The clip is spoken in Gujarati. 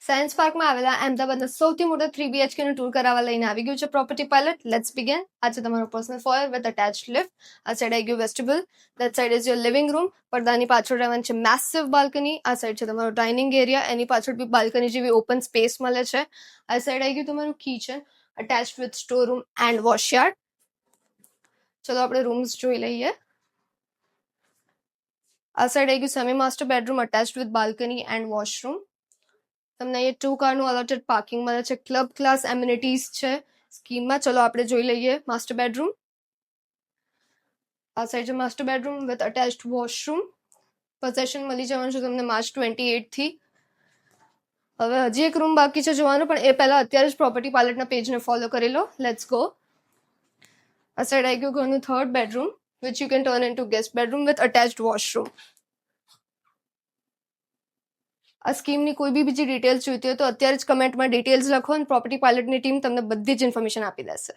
સાયન્સ પાર્કમાં આવેલા અમદાવાદના સૌથી મોટા 3 BHK નું ટૂર કરાવવા લઈને આવી ગયું છે પ્રોપર્ટી પાયલટ. Let's begin. આ છે તમારો personal foyer with attached lift. આ સાઈડ આવી ગયું vestibule. That side is your living room. પડદાની પાછળ રહેવાની છે મેસિવ બાલ્કની. આ સાઈડ છે તમારો ડાઇનિંગ એરિયા. એની પાછળ બી બાલ્કની જેવી ઓપન સ્પેસ મળે છે. આ સાઈડ આવી ગયું તમારું kitchen attached with store room and washyard. ચલો આપણે રૂમ્સ જોઈ લઈએ. આ સાઈડ આવી ગયું semi master bedroom attached with balcony and washroom. તમને અહીંયા 2 કારનું અલોટેડ પાર્કિંગ મળે છે. ક્લબ ક્લાસ એમ્યુનિટીઝ છે સ્કીમમાં. ચલો આપણે જોઈ લઈએ માસ્ટર બેડરૂમ. આ સાઈડ છે master bedroom with attached washroom. Possession મળી જવાનું છે તમને માર્ચ 28 થી. હવે હજી એક રૂમ બાકી છે જોવાનું, પણ એ પહેલા અત્યારે જ પ્રોપર્ટી પાયલટના પેજને ફોલો કરી લો. Let's go. આ સાઈડ આવી ગયું ઘરનું third bedroom which you can turn into guest bedroom with attached washroom. આ સ્કીમની કોઈ બી બીજી ડિટેલ્સ જોઈતી હોય તો અત્યારે જ કમેન્ટમાં ડિટેલ્સ લખો અને પ્રોપર્ટી પાયલટની ટીમ તમને બધી જ ઇન્ફોર્મેશન આપી દેશે.